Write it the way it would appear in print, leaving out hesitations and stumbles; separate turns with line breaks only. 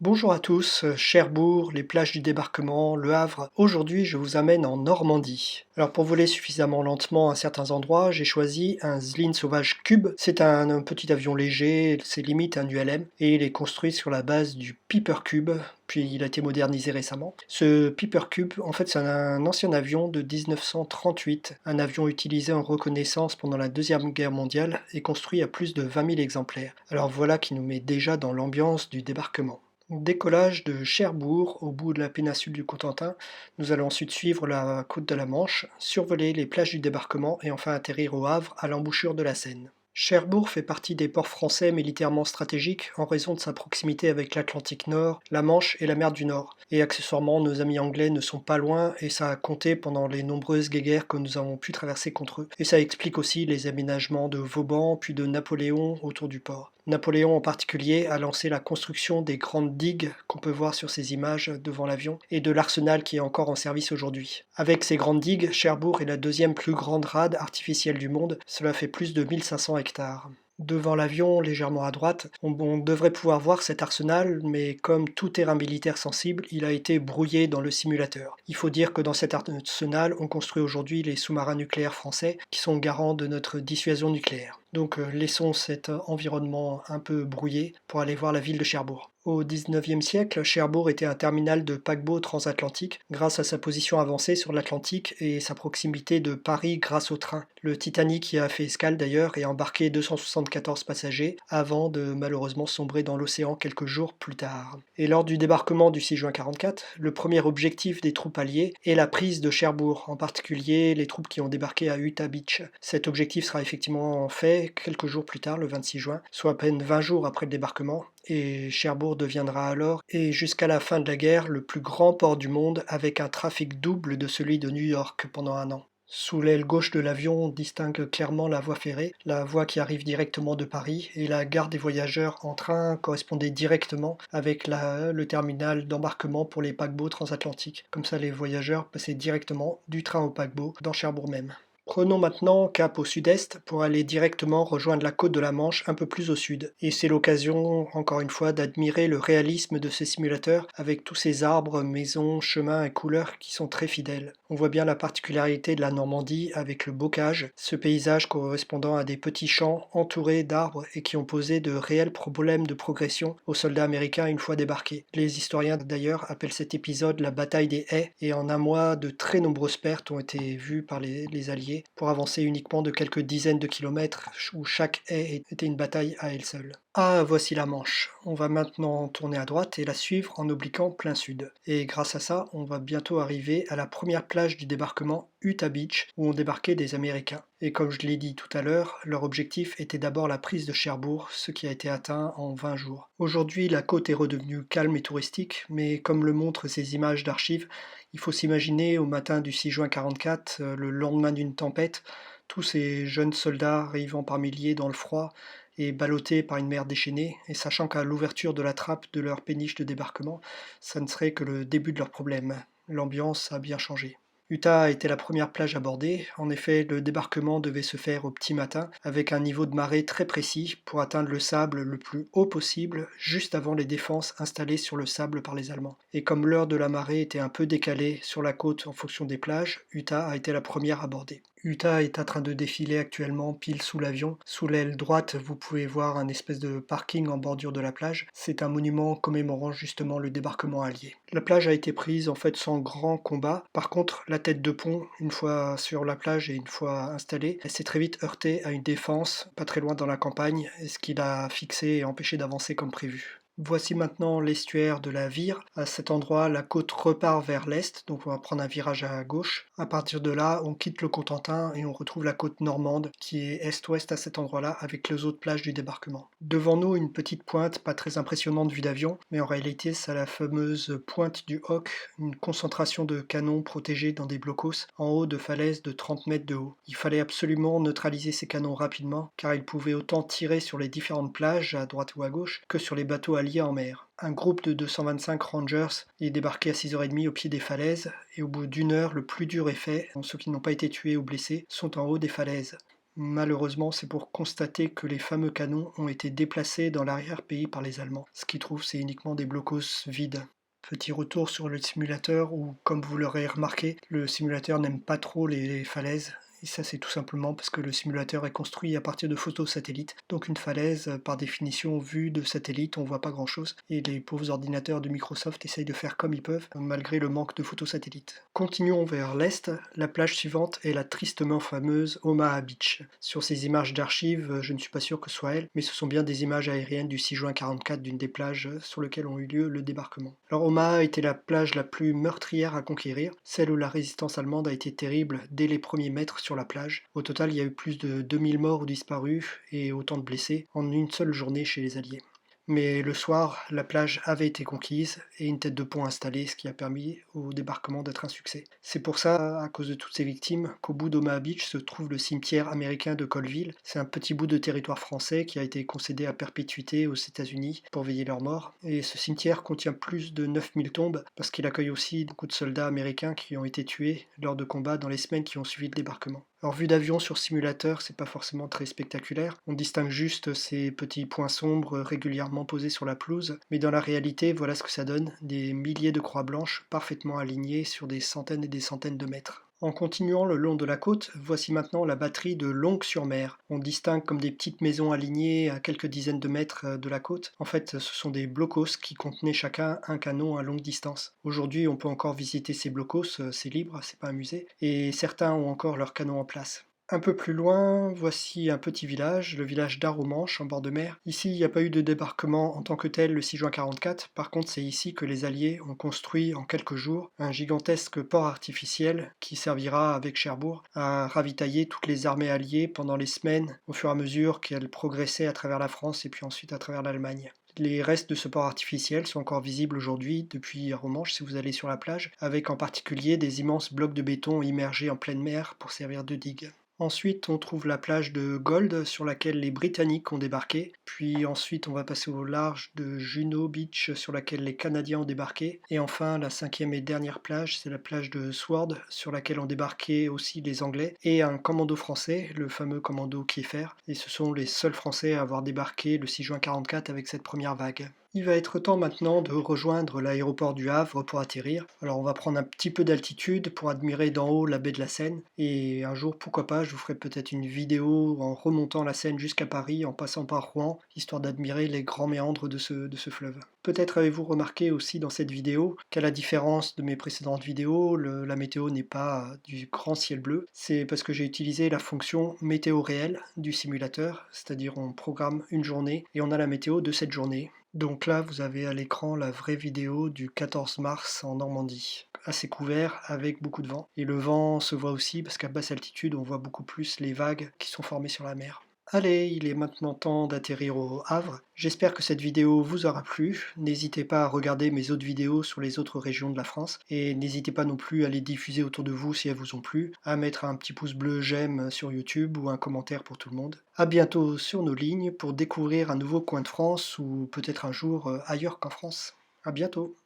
Bonjour à tous, Cherbourg, les plages du débarquement, Le Havre. Aujourd'hui, je vous amène en Normandie. Alors pour voler suffisamment lentement à certains endroits, j'ai choisi un Zlin Sauvage Cube. C'est un petit avion léger, c'est limite un ULM, et il est construit sur la base du Piper Cube, puis il a été modernisé récemment. Ce Piper Cube, en fait, c'est un ancien avion de 1938, un avion utilisé en reconnaissance pendant la Deuxième Guerre mondiale et construit à plus de 20 000 exemplaires. Alors voilà qui nous met déjà dans l'ambiance du débarquement. Décollage de Cherbourg au bout de la péninsule du Cotentin. Nous allons ensuite suivre la côte de la Manche, survoler les plages du débarquement et enfin atterrir au Havre à l'embouchure de la Seine. Cherbourg fait partie des ports français militairement stratégiques en raison de sa proximité avec l'Atlantique Nord, la Manche et la mer du Nord. Et accessoirement, nos amis anglais ne sont pas loin et ça a compté pendant les nombreuses guerres que nous avons pu traverser contre eux. Et ça explique aussi les aménagements de Vauban puis de Napoléon autour du port. Napoléon en particulier a lancé la construction des grandes digues qu'on peut voir sur ces images devant l'avion et de l'arsenal qui est encore en service aujourd'hui. Avec ces grandes digues, Cherbourg est la deuxième plus grande rade artificielle du monde, cela fait plus de 1500 hectares. Devant l'avion, légèrement à droite, on devrait pouvoir voir cet arsenal, mais comme tout terrain militaire sensible, il a été brouillé dans le simulateur. Il faut dire que dans cet arsenal, on construit aujourd'hui les sous-marins nucléaires français, qui sont garants de notre dissuasion nucléaire. Donc laissons cet environnement un peu brouillé pour aller voir la ville de Cherbourg. Au XIXe siècle, Cherbourg était un terminal de paquebots transatlantiques grâce à sa position avancée sur l'Atlantique et sa proximité de Paris grâce au train. Le Titanic y a fait escale d'ailleurs et a embarqué 274 passagers avant de malheureusement sombrer dans l'océan quelques jours plus tard. Et lors du débarquement du 6 juin 1944, le premier objectif des troupes alliées est la prise de Cherbourg, en particulier les troupes qui ont débarqué à Utah Beach. Cet objectif sera effectivement fait quelques jours plus tard, le 26 juin, soit à peine 20 jours après le débarquement, et Cherbourg deviendra alors, et jusqu'à la fin de la guerre, le plus grand port du monde avec un trafic double de celui de New York pendant un an. Sous l'aile gauche de l'avion, on distingue clairement la voie ferrée, la voie qui arrive directement de Paris, et la gare des voyageurs en train correspondait directement avec le terminal d'embarquement pour les paquebots transatlantiques. Comme ça, les voyageurs passaient directement du train au paquebot dans Cherbourg même. Prenons maintenant cap au sud-est pour aller directement rejoindre la côte de la Manche un peu plus au sud. Et c'est l'occasion, encore une fois, d'admirer le réalisme de ces simulateurs avec tous ces arbres, maisons, chemins et couleurs qui sont très fidèles. On voit bien la particularité de la Normandie avec le bocage, ce paysage correspondant à des petits champs entourés d'arbres et qui ont posé de réels problèmes de progression aux soldats américains une fois débarqués. Les historiens d'ailleurs appellent cet épisode la bataille des haies et en un mois de très nombreuses pertes ont été vues par les Alliés pour avancer uniquement de quelques dizaines de kilomètres où chaque haie était une bataille à elle seule. Ah, voici la Manche. On va maintenant tourner à droite et la suivre en obliquant plein sud. Et grâce à ça, on va bientôt arriver à la première plage du débarquement, Utah Beach, où ont débarqué des Américains. Et comme je l'ai dit tout à l'heure, leur objectif était d'abord la prise de Cherbourg, ce qui a été atteint en 20 jours. Aujourd'hui, la côte est redevenue calme et touristique, mais comme le montrent ces images d'archives, il faut s'imaginer au matin du 6 juin 1944, le lendemain d'une tempête, tous ces jeunes soldats arrivant par milliers dans le froid et ballottés par une mer déchaînée, et sachant qu'à l'ouverture de la trappe de leur péniche de débarquement, ça ne serait que le début de leur problème. L'ambiance a bien changé. Utah était la première plage abordée. En effet, le débarquement devait se faire au petit matin, avec un niveau de marée très précis pour atteindre le sable le plus haut possible, juste avant les défenses installées sur le sable par les Allemands. Et comme l'heure de la marée était un peu décalée sur la côte en fonction des plages, Utah a été la première abordée. Utah est en train de défiler actuellement pile sous l'avion. Sous l'aile droite, vous pouvez voir un espèce de parking en bordure de la plage. C'est un monument commémorant justement le débarquement allié. La plage a été prise en fait sans grand combat. Par contre, la tête de pont, une fois sur la plage et une fois installée, elle s'est très vite heurtée à une défense pas très loin dans la campagne, ce qui l'a fixée et empêché d'avancer comme prévu. Voici maintenant l'estuaire de la Vire. À cet endroit, la côte repart vers l'est, donc on va prendre un virage à gauche. À partir de là, on quitte le Cotentin et on retrouve la côte normande qui est est-ouest à cet endroit-là avec les autres plages du débarquement. Devant nous, une petite pointe pas très impressionnante vue d'avion, mais en réalité, c'est la fameuse pointe du Hoc, une concentration de canons protégés dans des blocos en haut de falaises de 30 mètres de haut. Il fallait absolument neutraliser ces canons rapidement car ils pouvaient autant tirer sur les différentes plages à droite ou à gauche que sur les bateaux alliés en mer. Un groupe de 225 Rangers est débarqué à 6h30 au pied des falaises et au bout d'une heure, le plus dur est fait. Ceux qui n'ont pas été tués ou blessés sont en haut des falaises. Malheureusement, c'est pour constater que les fameux canons ont été déplacés dans l'arrière-pays par les Allemands. Ce qu'ils trouvent, c'est uniquement des blocos vides. Petit retour sur le simulateur où, comme vous l'aurez remarqué, le simulateur n'aime pas trop les falaises. Et ça, c'est tout simplement parce que le simulateur est construit à partir de photos satellites. Donc une falaise, par définition, vue de satellite, on voit pas grand-chose. Et les pauvres ordinateurs de Microsoft essayent de faire comme ils peuvent, malgré le manque de photos satellites. Continuons vers l'est. La plage suivante est la tristement fameuse Omaha Beach. Sur ces images d'archives, je ne suis pas sûr que ce soit elle, mais ce sont bien des images aériennes du 6 juin 1944 d'une des plages sur lesquelles ont eu lieu le débarquement. Alors Omaha était la plage la plus meurtrière à conquérir, celle où la résistance allemande a été terrible dès les premiers mètres sur la plage. Au total, il y a eu plus de 2000 morts ou disparus et autant de blessés en une seule journée chez les Alliés. Mais le soir, la plage avait été conquise et une tête de pont installée, ce qui a permis au débarquement d'être un succès. C'est pour ça, à cause de toutes ces victimes, qu'au bout d'Omaha Beach se trouve le cimetière américain de Colville. C'est un petit bout de territoire français qui a été concédé à perpétuité aux États-Unis pour veiller leurs morts. Et ce cimetière contient plus de 9000 tombes parce qu'il accueille aussi beaucoup de soldats américains qui ont été tués lors de combats dans les semaines qui ont suivi le débarquement. Alors vue d'avion sur simulateur, c'est pas forcément très spectaculaire. On distingue juste ces petits points sombres régulièrement posés sur la pelouse, mais dans la réalité, voilà ce que ça donne, des milliers de croix blanches parfaitement alignées sur des centaines et des centaines de mètres. En continuant le long de la côte, voici maintenant la batterie de Longues-sur-Mer. On distingue comme des petites maisons alignées à quelques dizaines de mètres de la côte. En fait, ce sont des blocos qui contenaient chacun un canon à longue distance. Aujourd'hui, on peut encore visiter ces blocos, c'est libre, c'est pas un musée, et certains ont encore leur canon en place. Un peu plus loin, voici un petit village, le village d'Arromanches, en bord de mer. Ici, il n'y a pas eu de débarquement en tant que tel le 6 juin 1944. Par contre, c'est ici que les Alliés ont construit en quelques jours un gigantesque port artificiel qui servira, avec Cherbourg, à ravitailler toutes les armées alliées pendant les semaines, au fur et à mesure qu'elles progressaient à travers la France et puis ensuite à travers l'Allemagne. Les restes de ce port artificiel sont encore visibles aujourd'hui depuis Arromanches si vous allez sur la plage, avec en particulier des immenses blocs de béton immergés en pleine mer pour servir de digue. Ensuite, on trouve la plage de Gold sur laquelle les Britanniques ont débarqué. Puis ensuite, on va passer au large de Juno Beach sur laquelle les Canadiens ont débarqué. Et enfin, la cinquième et dernière plage, c'est la plage de Sword sur laquelle ont débarqué aussi les Anglais et un commando français, le fameux commando Kieffer. Et ce sont les seuls Français à avoir débarqué le 6 juin 1944 avec cette première vague. Il va être temps maintenant de rejoindre l'aéroport du Havre pour atterrir. Alors on va prendre un petit peu d'altitude pour admirer d'en haut la baie de la Seine. Et un jour, pourquoi pas, je vous ferai peut-être une vidéo en remontant la Seine jusqu'à Paris, en passant par Rouen, histoire d'admirer les grands méandres de ce fleuve. Peut-être avez-vous remarqué aussi dans cette vidéo qu'à la différence de mes précédentes vidéos, la météo n'est pas du grand ciel bleu. C'est parce que j'ai utilisé la fonction météo réelle du simulateur, c'est-à-dire on programme une journée et on a la météo de cette journée. Donc là, vous avez à l'écran la vraie vidéo du 14 mars en Normandie, assez couvert avec beaucoup de vent. Et le vent se voit aussi parce qu'à basse altitude, on voit beaucoup plus les vagues qui sont formées sur la mer. Allez, il est maintenant temps d'atterrir au Havre. J'espère que cette vidéo vous aura plu. N'hésitez pas à regarder mes autres vidéos sur les autres régions de la France. Et n'hésitez pas non plus à les diffuser autour de vous si elles vous ont plu, à mettre un petit pouce bleu j'aime sur YouTube ou un commentaire pour tout le monde. A bientôt sur nos lignes pour découvrir un nouveau coin de France ou peut-être un jour ailleurs qu'en France. A bientôt.